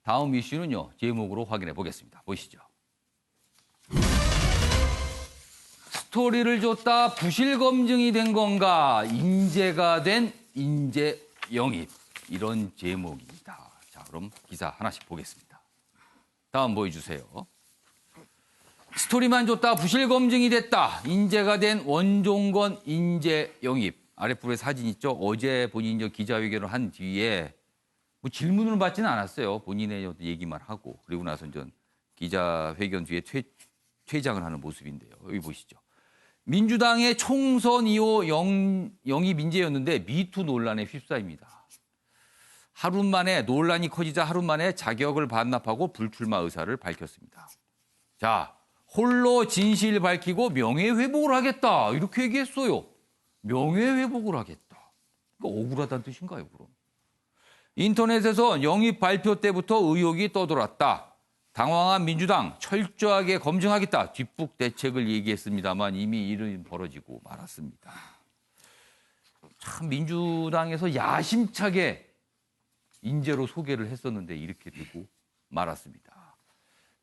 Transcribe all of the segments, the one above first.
다음 이슈는요. 제목으로 확인해 보겠습니다. 보시죠. 스토리를 줬다 부실 검증이 된 건가? 인재가 된 인재 영입. 이런 제목입니다. 자, 그럼 기사 하나씩 보겠습니다. 다음 보여주세요. 스토리만 줬다 부실 검증이 됐다. 인재가 된 원종건 인재 영입. 아랫부분에 사진 있죠? 어제 본인이 기자회견을 한 뒤에 뭐 질문을 받지는 않았어요. 본인의 얘기만 하고. 그리고 나서 이제 기자회견 뒤에 퇴장을 하는 모습인데요. 여기 보시죠. 민주당의 총선 이후 영입 인재였는데 미투 논란에 휩싸입니다. 하루 만에 논란이 커지자 하루 만에 자격을 반납하고 불출마 의사를 밝혔습니다. 자, 홀로 진실 밝히고 명예회복을 하겠다. 이렇게 얘기했어요. 명예회복을 하겠다. 그러니까 억울하다는 뜻인가요, 그럼? 인터넷에서 영입 발표 때부터 의혹이 떠돌았다. 당황한 민주당 철저하게 검증하겠다. 뒷북 대책을 얘기했습니다만 이미 일은 벌어지고 말았습니다. 참 민주당에서 야심차게 인재로 소개를 했었는데 이렇게 되고 말았습니다.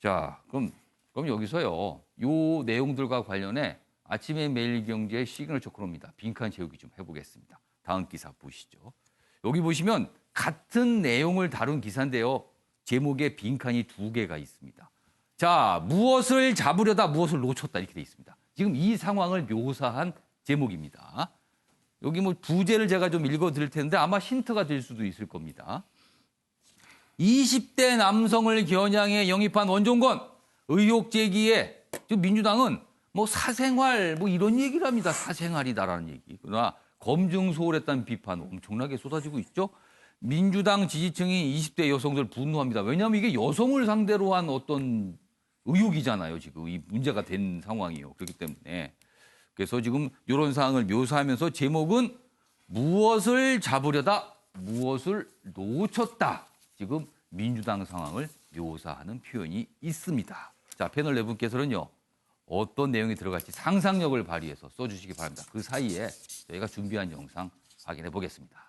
자, 그럼 여기서요. 요 내용들과 관련해 아침에 매일경제 시그널처 코너입니다. 빈칸 채우기 좀 해보겠습니다. 다음 기사 보시죠. 여기 보시면 같은 내용을 다룬 기사인데요. 제목에 빈칸이 2개가 있습니다. 자, 무엇을 잡으려다 무엇을 놓쳤다 이렇게 돼 있습니다. 지금 이 상황을 묘사한 제목입니다. 여기 뭐 부제를 제가 좀 읽어드릴 텐데 아마 힌트가 될 수도 있을 겁니다. 20대 남성을 겨냥해 영입한 원종건 의혹 제기에 지금 민주당은 뭐 사생활 뭐 이런 얘기를 합니다. 사생활이다라는 얘기. 그러나 검증 소홀했다는 비판 엄청나게 쏟아지고 있죠. 민주당 지지층이 20대 여성들 분노합니다. 왜냐하면 이게 여성을 상대로 한 어떤 의혹이잖아요. 지금 이 문제가 된 상황이에요. 그렇기 때문에. 그래서 지금 이런 상황을 묘사하면서 제목은 무엇을 잡으려다 무엇을 놓쳤다. 지금 민주당 상황을 묘사하는 표현이 있습니다. 자, 패널 네 분께서는요. 어떤 내용이 들어갈지 상상력을 발휘해서 써주시기 바랍니다. 그 사이에 저희가 준비한 영상 확인해 보겠습니다.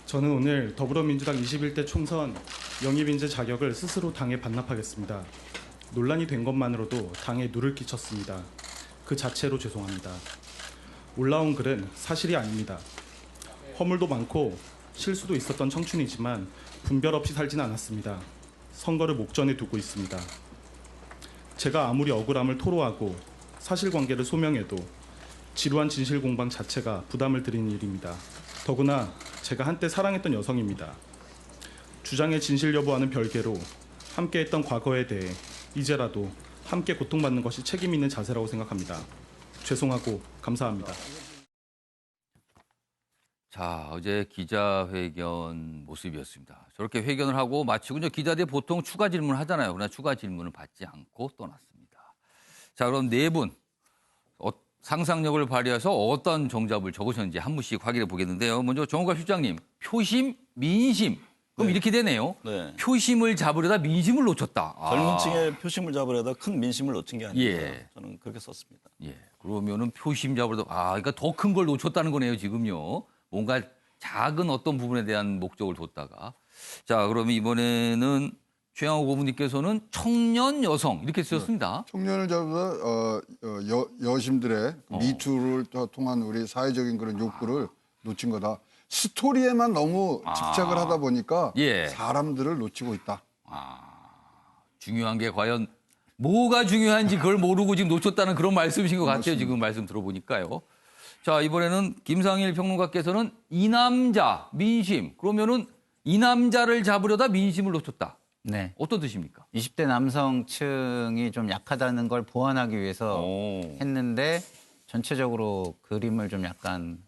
저는 오늘 더불어민주당 21대 총선 영입인재 자격을 스스로 당에 반납하겠습니다. 논란이 된 것만으로도 당에 누를 끼쳤습니다. 그 자체로 죄송합니다. 올라온 글은 사실이 아닙니다. 허물도 많고 실수도 있었던 청춘이지만 분별 없이 살진 않았습니다. 선거를 목전에 두고 있습니다. 제가 아무리 억울함을 토로하고 사실관계를 소명해도 지루한 진실 공방 자체가 부담을 드리는 일입니다. 더구나 제가 한때 사랑했던 여성입니다. 주장의 진실 여부와는 별개로 함께했던 과거에 대해 이제라도 함께 고통받는 것이 책임 있는 자세라고 생각합니다. 죄송하고 감사합니다. 자, 어제 기자회견 모습이었습니다. 저렇게 회견을 하고 마치고 이제 기자들이 보통 추가 질문을 하잖아요. 그러나 추가 질문을 받지 않고 떠났습니다. 자, 그럼 네 분 상상력을 발휘해서 어떤 정답을 적으셨는지 한 분씩 확인해 보겠는데요. 먼저 정우갑 실장님, 표심, 민심. 그럼 네. 이렇게 되네요. 네. 표심을 잡으려다 민심을 놓쳤다. 젊은 층의 표심을 잡으려다 큰 민심을 놓친 게 아닙니다. 예. 저는 그렇게 썼습니다. 예. 그러면은 표심 잡으려다 그러니까 더 큰 걸 놓쳤다는 거네요, 지금요. 뭔가 작은 어떤 부분에 대한 목적을 뒀다가. 자, 그러면 이번에는 최양호 고문님께서는 청년 여성 이렇게 쓰셨습니다. 청년을 잡아서 여심들의 미투를 통한 우리 사회적인 그런 욕구를 놓친 거다. 스토리에만 너무 집착을 하다 보니까 예. 사람들을 놓치고 있다. 중요한 게 과연 뭐가 중요한지 그걸 모르고 지금 놓쳤다는 그런 말씀이신 것 같아요. 맞습니다. 지금 말씀 들어보니까요. 자, 이번에는 김상일 평론가께서는 이 남자 민심. 그러면은 이 남자를 잡으려다 민심을 놓쳤다. 네. 어떤 뜻입니까? 20대 남성층이 좀 약하다는 걸 보완하기 위해서 했는데 전체적으로 그림을 좀 약간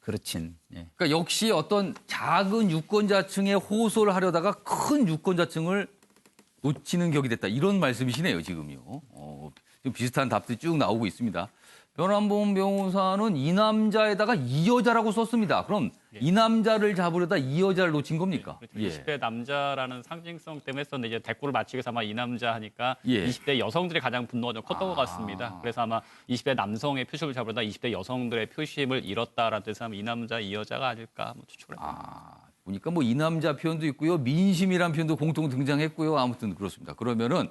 그르친. 예. 그러니까 역시 어떤 작은 유권자층에 호소를 하려다가 큰 유권자층을 놓치는 격이 됐다. 이런 말씀이시네요, 지금요. 지금 비슷한 답들이 쭉 나오고 있습니다. 변환봉 변호사는 이 남자에다가 이 여자라고 썼습니다. 그럼 이 남자를 잡으려다 이 여자를 놓친 겁니까? 그렇죠. 20대 남자라는 상징성 때문에 썼는데 이제 대꾸를 마치기 위해서 아마 이 남자 하니까 20대 여성들이 가장 분노가 좀 컸던 것 같습니다. 그래서 아마 20대 남성의 표심을 잡으려다 20대 여성들의 표심을 잃었다라는 뜻에서 이 남자, 이 여자가 아닐까 추측을 합니다. 보니까 뭐 이남자 표현도 있고요. 민심이란 표현도 공통 등장했고요. 아무튼 그렇습니다. 그러면은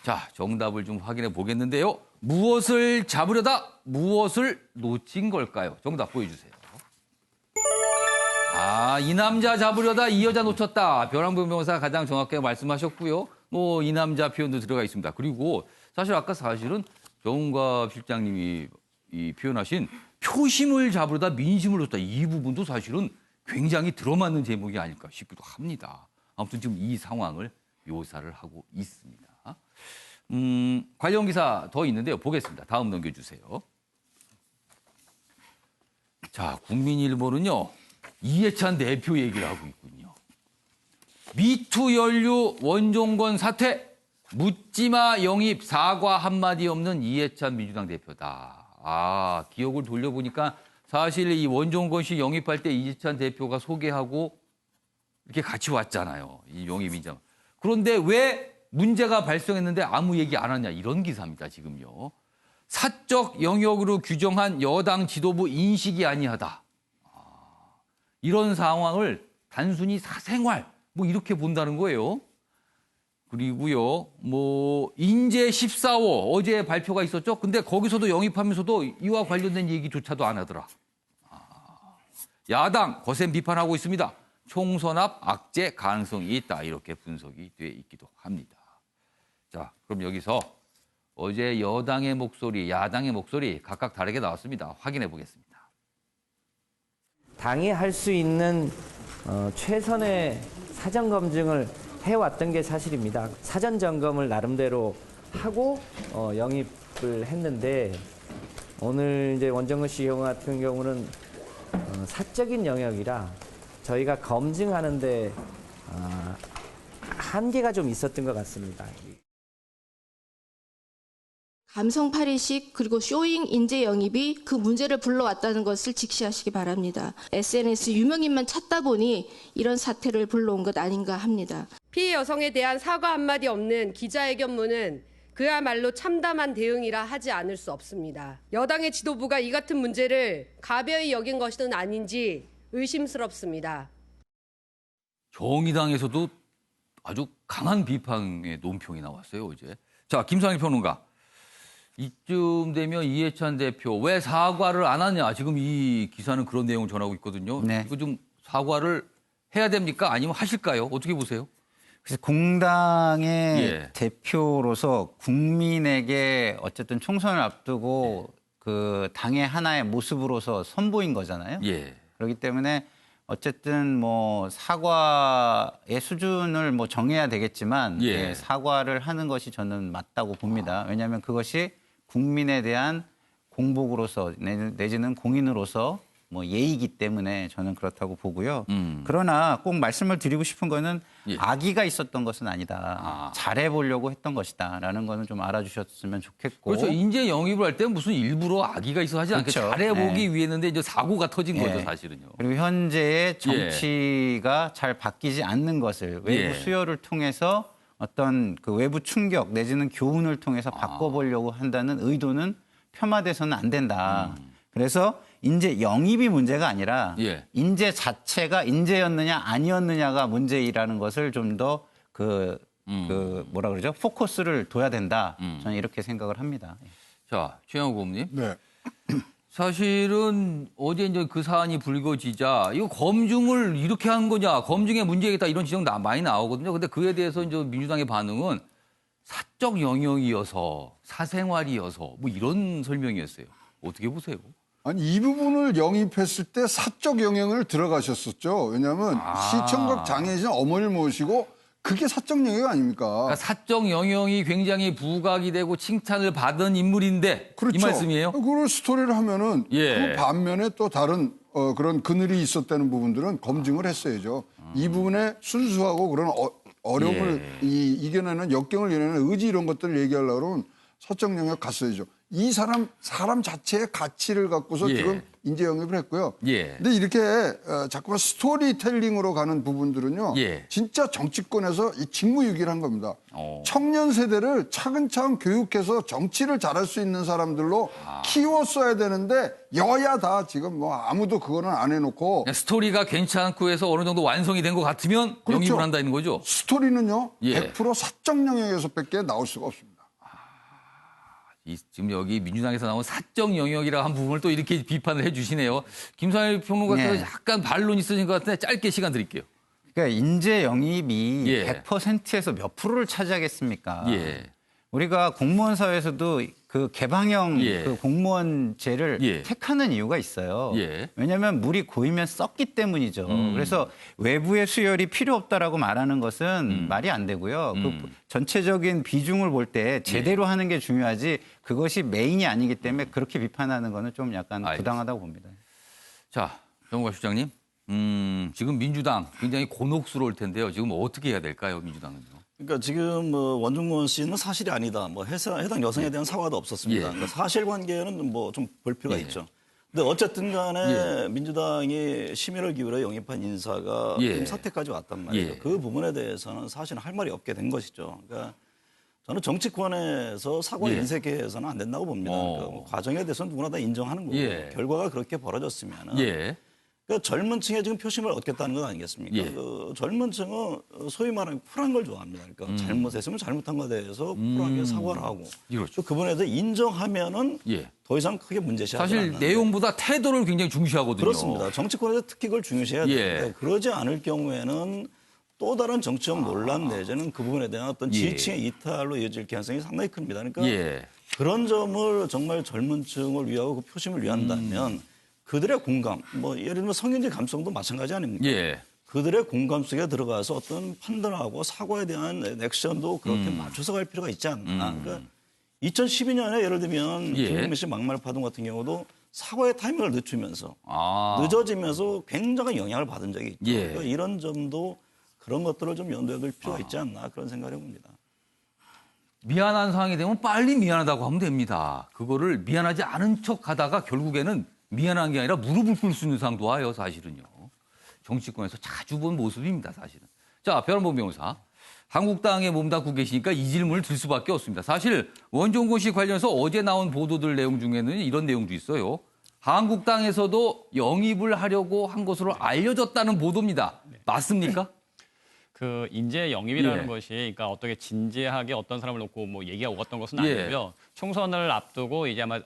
자, 정답을 좀 확인해 보겠는데요. 무엇을 잡으려다 무엇을 놓친 걸까요? 정답 보여주세요. 이 남자 잡으려다 이 여자 놓쳤다. 변환봉 변호사가 가장 정확하게 말씀하셨고요. 뭐 이 남자 표현도 들어가 있습니다. 그리고 사실 아까 사실은 정은갑 실장님이 이 표현하신 표심을 잡으려다 민심을 놓쳤다. 이 부분도 사실은 굉장히 들어맞는 제목이 아닐까 싶기도 합니다. 아무튼 지금 이 상황을 묘사를 하고 있습니다. 관련 기사 더 있는데요. 보겠습니다. 다음 넘겨주세요. 자, 국민일보는요. 이해찬 대표 얘기를 하고 있군요. 미투 연루 원종건 사퇴, 묻지마 영입 사과 한마디 없는 이해찬 민주당 대표다. 기억을 돌려보니까 사실 이 원종건 씨 영입할 때 이해찬 대표가 소개하고 이렇게 같이 왔잖아요. 이 영입 인정. 그런데 왜 문제가 발생했는데 아무 얘기 안 하냐 이런 기사입니다. 지금요. 사적 영역으로 규정한 여당 지도부 인식이 아니하다. 이런 상황을 단순히 사생활 뭐 이렇게 본다는 거예요. 그리고요. 뭐 인재 14호 어제 발표가 있었죠. 근데 거기서도 영입하면서도 이와 관련된 얘기조차도 안 하더라. 야당 거센 비판하고 있습니다. 총선 앞 악재 가능성이 있다. 이렇게 분석이 돼 있기도 합니다. 자, 그럼 여기서 어제 여당의 목소리, 야당의 목소리 각각 다르게 나왔습니다. 확인해 보겠습니다. 당이 할 수 있는 최선의 사전 검증을 해왔던 게 사실입니다. 사전 점검을 나름대로 하고 영입을 했는데 오늘 이제 원정근 씨 경우 같은 경우는 사적인 영역이라 저희가 검증하는데 한계가 좀 있었던 것 같습니다. 감성 파리식 그리고 쇼잉 인재 영입이 그 문제를 불러왔다는 것을 직시하시기 바랍니다. SNS 유명인만 찾다 보니 이런 사태를 불러온 것 아닌가 합니다. 피해 여성에 대한 사과 한마디 없는 기자회견문은 그야말로 참담한 대응이라 하지 않을 수 없습니다. 여당의 지도부가 이 같은 문제를 가벼이 여긴 것은 아닌지 의심스럽습니다. 정의당에서도 아주 강한 비판의 논평이 나왔어요, 어제. 자, 김상일 평론가. 이쯤 되면 이해찬 대표 왜 사과를 안 하냐. 지금 이 기사는 그런 내용을 전하고 있거든요. 네. 이거 좀 사과를 해야 됩니까? 아니면 하실까요? 어떻게 보세요? 그래서 공당의 예. 대표로서 국민에게 어쨌든 총선을 앞두고 그 당의 하나의 모습으로서 선보인 거잖아요. 예. 그렇기 때문에 어쨌든 뭐 사과의 수준을 뭐 정해야 되겠지만 예. 예, 사과를 하는 것이 저는 맞다고 봅니다. 왜냐하면 그것이 국민에 대한 공복으로서 내지는 공인으로서 뭐 예의이기 때문에 저는 그렇다고 보고요. 그러나 꼭 말씀을 드리고 싶은 거는 예. 악의가 있었던 것은 아니다. 잘해보려고 했던 것이다라는 거는 좀 알아주셨으면 좋겠고. 그렇죠. 인재 영입을 할 때 무슨 일부러 악의가 있어 하지 않게 그렇죠. 잘해보기 네. 위했는데 이제 사고가 터진 예. 거죠, 사실은요. 그리고 현재의 정치가 잘 바뀌지 않는 것을 외부 예. 수요를 통해서 어떤 그 외부 충격 내지는 교훈을 통해서 바꿔보려고 한다는 의도는 표마돼서는 안 된다. 그래서 인재 영입이 문제가 아니라 예. 인재 자체가 인재였느냐 아니었느냐가 문제이라는 것을 좀 더 뭐라 그러죠? 포커스를 둬야 된다. 저는 이렇게 생각을 합니다. 자, 최영호 고문님. 네. 사실은 어제 이제 그 사안이 불거지자 이거 검증을 이렇게 한 거냐, 검증에 문제가 있다 이런 지적 많이 나오거든요. 근데 그에 대해서 이제 민주당의 반응은 사적 영역이어서 사생활이어서 뭐 이런 설명이었어요. 어떻게 보세요? 아니 이 부분을 영입했을 때 사적 영역을 들어가셨었죠. 왜냐하면 시청각 장애진 어머니를 모시고 그게 사적 영역 아닙니까? 그러니까 사적 영역이 굉장히 부각이 되고 칭찬을 받은 인물인데 그렇죠. 이 말씀이에요? 그걸 스토리를 하면은 예. 그 반면에 또 다른 그런 그늘이 있었다는 부분들은 검증을 했어야죠. 이 부분에 순수하고 그런 어려움을 예. 이겨내는 역경을 이겨내는 의지 이런 것들을 얘기하려고 그러면 사적 영역 갔어야죠. 이 사람 자체의 가치를 갖고서 예. 지금 인재 영입을 했고요. 예. 근데 이렇게 자꾸만 스토리텔링으로 가는 부분들은요. 예. 진짜 정치권에서 이 직무유기를 한 겁니다. 청년 세대를 차근차근 교육해서 정치를 잘할 수 있는 사람들로 키웠어야 되는데 여야 다 지금 뭐 아무도 그거는 안 해놓고 그냥 스토리가 괜찮고 해서 어느 정도 완성이 된 것 같으면 그렇죠. 영입을 한다는 거죠. 스토리는요. 예. 100% 사적 영역에서밖에 나올 수가 없습니다. 지금 여기 민주당에서 나온 사적 영역이라 한 부분을 또 이렇게 비판을 해 주시네요. 김상일 평론가께서 네. 약간 반론 있으신 것 같은데 짧게 시간 드릴게요. 그러니까 인재 영입이 예. 100%에서 몇 프로를 차지하겠습니까? 예. 우리가 공무원 사회에서도 그 개방형 예. 그 공무원제를 예. 택하는 이유가 있어요. 예. 왜냐하면 물이 고이면 썩기 때문이죠. 그래서 외부의 수혈이 필요 없다라고 말하는 것은 말이 안 되고요. 그 전체적인 비중을 볼 때 제대로 하는 게 중요하지 그것이 메인이 아니기 때문에 그렇게 비판하는 거는 좀 약간 알겠습니다. 부당하다고 봅니다. 자, 정우가 실장님. 지금 민주당 굉장히 곤혹스러울 텐데요. 지금 어떻게 해야 될까요, 민주당은요? 그러니까 지금 뭐 원중건 씨는 사실이 아니다. 뭐 해당 여성에 대한 사과도 없었습니다. 예. 그러니까 사실관계는 뭐 좀 볼 필요가 예. 있죠. 근데 어쨌든 간에 민주당이 심혈을 기울여 영입한 인사가 예. 지금 사태까지 왔단 말이에요. 예. 그 부분에 대해서는 사실은 할 말이 없게 된 것이죠. 그러니까 저는 정치권에서 사과 예. 인색해서는 안 된다고 봅니다. 그러니까 뭐 과정에 대해서는 누구나 다 인정하는 거고 예. 결과가 그렇게 벌어졌으면 예. 그러니까 젊은 층에 지금 표심을 얻겠다는 건 아니겠습니까? 예. 그 젊은 층은 소위 말하는 쿨한 걸 좋아합니다. 그러니까 잘못했으면 잘못한 것에 대해서 쿨하게 사과를 하고 그렇죠. 또 그분에 대해 인정하면은 예. 더 이상 크게 문제시하지 사실 않는데. 내용보다 태도를 굉장히 중시하거든요. 그렇습니다. 정치권에서 특히 그걸 중요시해야 예. 되는데 그러지 않을 경우에는 또 다른 정치적 논란 내지는 그 부분에 대한 어떤 예. 지지층의 이탈로 이어질 가능성이 상당히 큽니다. 그러니까 예. 그런 점을 정말 젊은 층을 위하고 그 표심을 위한다면 그들의 공감, 뭐 예를 들면 성인지 감성도 마찬가지 아닙니까? 예. 그들의 공감 속에 들어가서 어떤 판단하고 사과에 대한 액션도 그렇게 맞춰서 갈 필요가 있지 않나. 그러니까 2012년에 예를 들면 예. 김용민 씨 막말 파동 같은 경우도 사과의 타이밍을 늦추면서 아. 늦어지면서 굉장한 영향을 받은 적이 있죠. 예. 그러니까 이런 점도 그런 것들을 좀 염두에 둘 필요가 있지 않나 그런 생각을 해봅니다. 미안한 상황이 되면 빨리 미안하다고 하면 됩니다. 그거를 미안하지 않은 척 하다가 결국에는 미안한 게 아니라 무릎을 꿇을 수 있는 상황도 와요, 사실은요. 정치권에서 자주 본 모습입니다, 사실은. 자, 변호범 변호사. 한국당에 몸담고 계시니까 이 질문을 드릴 수밖에 없습니다. 사실 원종건 씨 관련해서 어제 나온 보도들 내용 중에는 이런 내용도 있어요. 한국당에서도 영입을 하려고 한 것으로 알려졌다는 보도입니다. 맞습니까? 그 인재 영입이라는 예. 것이 그러니까 어떻게 진지하게 어떤 사람을 놓고 뭐 얘기가 오갔던 것은 예. 아니고요. 총선을 앞두고 이제 아마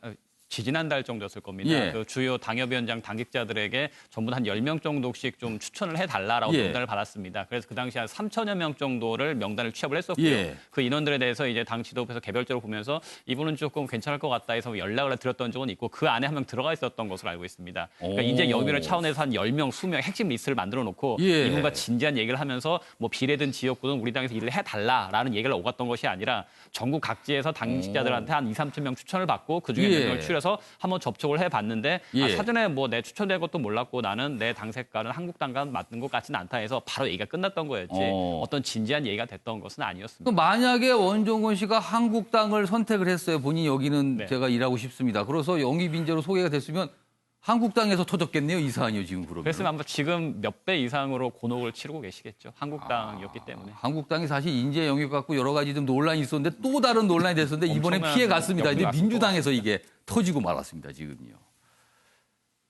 지지난달 정도였을 겁니다. 예. 그 주요 당협위원장 당직자들에게 전부 한 10명 정도씩 좀 추천을 해달라라고 예. 명단을 받았습니다. 그래서 그 당시 한 3천여 명 정도를 명단을 취합을 했었고요. 예. 그 인원들에 대해서 이제 당 지도부에서 개별적으로 보면서 이분은 조금 괜찮을 것 같다 해서 연락을 드렸던 적은 있고 그 안에 한 명 들어가 있었던 것으로 알고 있습니다. 그러니까 오. 인재 영입을 차원에서 한 10명, 20명 핵심 리스트를 만들어 놓고 예. 이분과 진지한 얘기를 하면서 뭐 비례든 지역구든 우리 당에서 일을 해달라라는 얘기를 오갔던 것이 아니라 전국 각지에서 당직자들한테 한 2, 3천 명 추천을 받고 그중에 예. 몇 명을 추려서 한번 접촉을 해봤는데 예. 사전에 뭐 내 추천된 것도 몰랐고 나는 내 당 색깔은 한국당과 맞는 것 같지는 않다 해서 바로 얘기가 끝났던 거였지 어떤 진지한 얘기가 됐던 것은 아니었습니다. 만약에 원종건 씨가 한국당을 선택을 했어요. 본인이 여기는 네. 제가 일하고 싶습니다. 그래서 영입 인재로 소개가 됐으면 한국당에서 터졌겠네요. 이 사안이요, 지금 그러면. 그랬으면 아마 지금 몇 배 이상으로 곤혹을 치르고 계시겠죠. 한국당이었기 때문에. 한국당이 사실 인재 영입 갖고 여러 가지 좀 논란이 있었는데 또 다른 논란이 됐었는데 이번에 엄청난 피해 갔습니다. 이제 역풍이 민주당에서 이게 터지고 말았습니다. 지금요.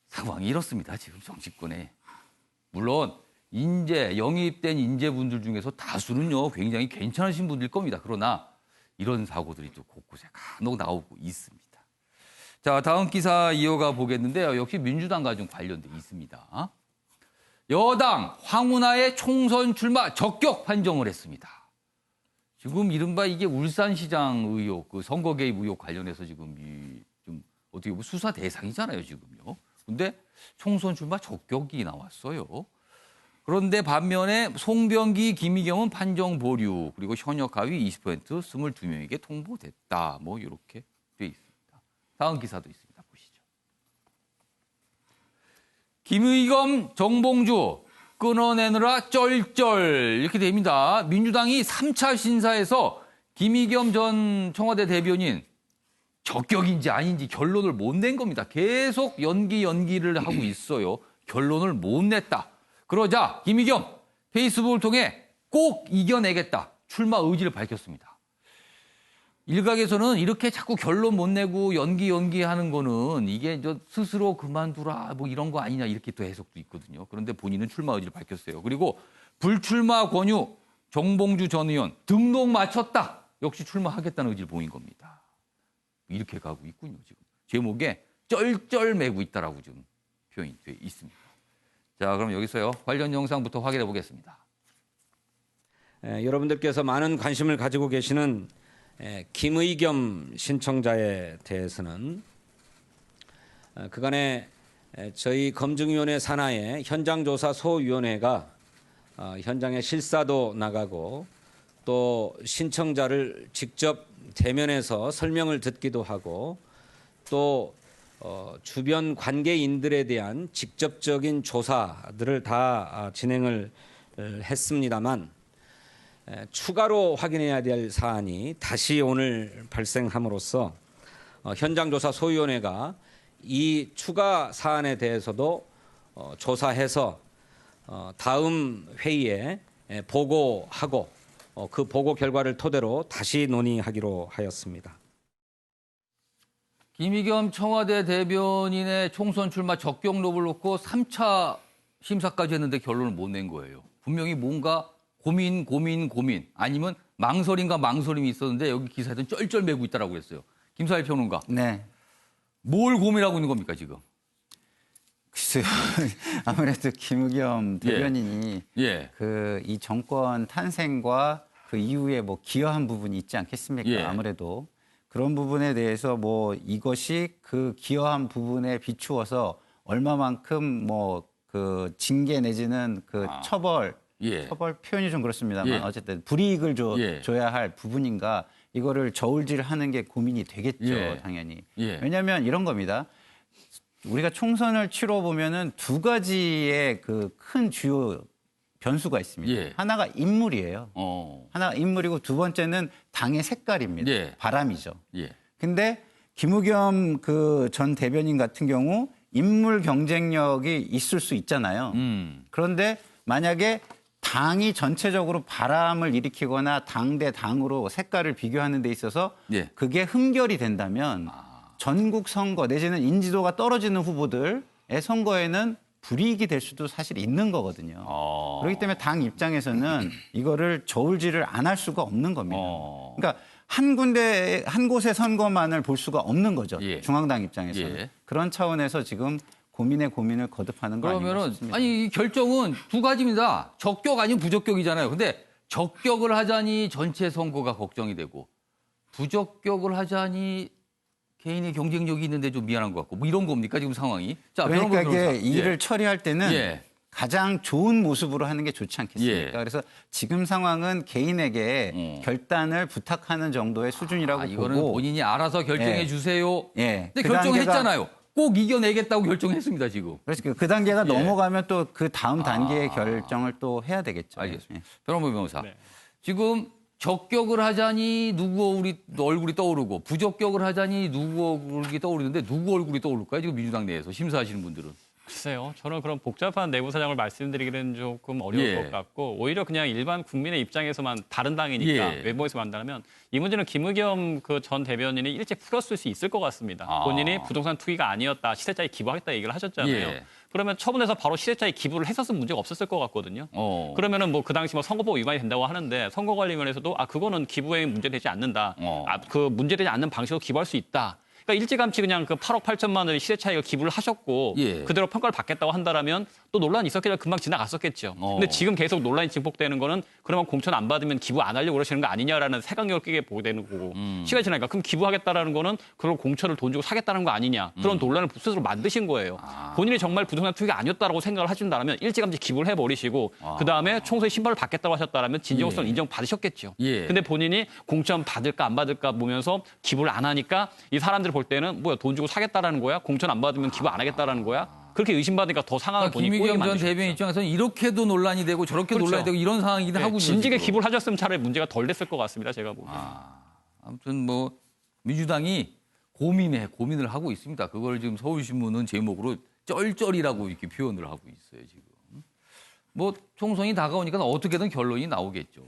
상황이 이렇습니다. 지금 정치권에. 물론 인재 영입된 인재분들 중에서 다수는요 굉장히 괜찮으신 분들일 겁니다. 그러나 이런 사고들이 또 곳곳에 간혹 나오고 있습니다. 자, 다음 기사 이어가 보겠는데요. 역시 민주당과 좀 관련돼 있습니다. 여당 황운하의 총선 출마 적격 판정을 했습니다. 지금 이른바 이게 울산시장 의혹, 그 선거 개입 의혹 관련해서 지금 좀 어떻게 보면 수사 대상이잖아요, 지금요. 근데 총선 출마 적격이 나왔어요. 그런데 반면에 송병기, 김희경은 판정 보류, 그리고 현역 하위 20% 22명에게 통보됐다. 뭐 이렇게 돼 있습니다. 다음 기사도 있습니다. 보시죠. 김의겸, 정봉주 끊어내느라 쩔쩔 이렇게 됩니다. 민주당이 3차 신사에서 김의겸 전 청와대 대변인 적격인지 아닌지 결론을 못 낸 겁니다. 계속 연기를 하고 있어요. 결론을 못 냈다. 그러자 김의겸 페이스북을 통해 꼭 이겨내겠다. 출마 의지를 밝혔습니다. 일각에서는 이렇게 자꾸 결론 못 내고 연기하는 거는 이게 스스로 그만두라 뭐 이런 거 아니냐 이렇게 또 해석도 있거든요. 그런데 본인은 출마 의지를 밝혔어요. 그리고 불출마 권유 정봉주 전 의원 등록 마쳤다. 역시 출마하겠다는 의지를 보인 겁니다. 이렇게 가고 있군요. 지금 제목에 쩔쩔매고 있다라고 좀 표현이 돼 있습니다. 자, 그럼 여기서요 관련 영상부터 확인해 보겠습니다. 여러분들께서 많은 관심을 가지고 계시는 김의겸 신청자에 대해서는 그간에 저희 검증위원회 산하의 현장조사 소위원회가 현장에 실사도 나가고 또 신청자를 직접 대면해서 설명을 듣기도 하고 또 주변 관계인들에 대한 직접적인 조사들을 다 진행을 했습니다만 추가로 확인해야 될 사안이 다시 오늘 발생함으로써 현장조사 소위원회가 이 추가 사안에 대해서도 조사해서 다음 회의에 보고하고 그 보고 결과를 토대로 다시 논의하기로 하였습니다. 김의겸 청와대 대변인의 총선 출마 적격 여부를 놓고 3차 심사까지 했는데 결론을 못 낸 거예요. 분명히 뭔가 고민 아니면 망설임이 있었는데 여기 기사에서는 쩔쩔매고 있다라고 그랬어요. 김사일 평론가. 네. 뭘 고민하고 있는 겁니까 지금? 글쎄요. 아무래도 김의겸 대변인이 예. 이 정권 탄생과 그 이후에 뭐 기여한 부분이 있지 않겠습니까? 예. 아무래도 그런 부분에 대해서 뭐 이것이 그 기여한 부분에 비추어서 얼마만큼 뭐 그 징계 내지는 그 처벌 표현이 좀 그렇습니다만 어쨌든 불이익을 줘야 할 부분인가 이거를 저울질하는 게 고민이 되겠죠, 당연히. 왜냐하면 이런 겁니다. 우리가 총선을 치러 보면은 두 가지의 그 큰 주요 변수가 있습니다. 하나가 인물이에요. 하나가 인물이고 두 번째는 당의 색깔입니다. 바람이죠. 근데 김의겸 그 전 대변인 같은 경우 인물 경쟁력이 있을 수 있잖아요. 그런데 만약에 당이 전체적으로 바람을 일으키거나 당 대 당으로 색깔을 비교하는 데 있어서 그게 흠결이 된다면 전국 선거 내지는 인지도가 떨어지는 후보들의 선거에는 불이익이 될 수도 사실 있는 거거든요. 그렇기 때문에 당 입장에서는 이거를 저울질을 안 할 수가 없는 겁니다. 그러니까 한 곳의 선거만을 볼 수가 없는 거죠. 중앙당 입장에서는. 그런 차원에서 지금 고민을 거듭하는 거 아닌가 싶습니다. 아니 이 결정은 두 가지입니다. 적격 아니면 부적격이잖아요. 근데 적격을 하자니 전체 선거가 걱정이 되고 부적격을 하자니 개인의 경쟁력이 있는데 좀 미안한 것 같고 뭐 이런 겁니까 지금 상황이? 자, 그러니까 이게 일을 처리할 때는 가장 좋은 모습으로 하는 게 좋지 않겠습니까? 그래서 지금 상황은 개인에게 결단을 부탁하는 정도의 수준이라고 보고 이거는 본인이 알아서 결정해 주세요. 근데 그 결정했잖아요. 꼭 이겨내겠다고 결정했습니다 지금. 그래서 그 단계가 넘어가면 또 그 다음 단계의 결정을 또 해야 되겠죠. 알겠습니다. 변호부 변호사. 지금 적격을 하자니 누구 얼굴이 떠오르고 부적격을 하자니 누구 얼굴이 떠오르는데 누구 얼굴이 떠오를까요? 지금 민주당 내에서 심사하시는 분들은. 글쎄요. 저는 그런 복잡한 내부 사정을 말씀드리기는 조금 어려울 것 같고 오히려 그냥 일반 국민의 입장에서만 다른 당이니까 외부에서 만나면 이 문제는 김의겸 그 전 대변인이 일찍 풀었을 수 있을 것 같습니다. 본인이 부동산 투기가 아니었다. 시세짜리 기부하겠다 얘기를 하셨잖아요. 그러면 처분해서 바로 시세짜리 기부를 했었으면 문제가 없었을 것 같거든요. 그러면은 뭐 그 당시 뭐 선거법 위반이 된다고 하는데 선거관리위원회에서도 그거는 기부에 문제되지 않는다. 그 문제되지 않는 방식으로 기부할 수 있다. 그러니까 일찌감치 그냥 그 8억 8천만 원의 시세 차익을 기부를 하셨고 그대로 평가를 받겠다고 한다라면 또 논란이 있었겠죠. 금방 지나갔었겠죠. 근데 지금 계속 논란이 증폭되는 거는 그러면 공천 안 받으면 기부 안 하려고 그러시는 거 아니냐라는 색안경을 끼게 보게 되는 거고 시간이 지나니까 그럼 기부하겠다라는 거는 그걸 공천을 돈 주고 사겠다는 거 아니냐. 그런 논란을 스스로 만드신 거예요. 본인이 정말 부동산 투기가 아니었다라고 생각을 하신다면 일찌감치 기부를 해버리시고 그다음에 총선에 신발을 받겠다고 하셨다면 진정성 인정받으셨겠죠. 근데 본인이 공천 받을까 안 받을까 보면서 기부를 안 하니까 이 사람들 볼 때는 뭐야 돈 주고 사겠다라는 거야? 공천 안 받으면 기부 안 하겠다라는 거야? 그렇게 의심받으니까 더 상황을 보니 꼬이게 김의겸 전 만드셨죠. 대변인 입장에서는 이렇게도 논란이 되고 저렇게 논란이 되고 이런 상황이긴 하군요. 진직에 지금. 기부를 하셨으면 차라리 문제가 덜 됐을 것 같습니다. 제가 보기에는. 아무튼 뭐 민주당이 고민을 하고 있습니다. 그걸 지금 서울신문은 제목으로 쩔쩔이라고 이렇게 표현을 하고 있어요, 지금. 뭐 총선이 다가오니까 어떻게든 결론이 나오겠죠.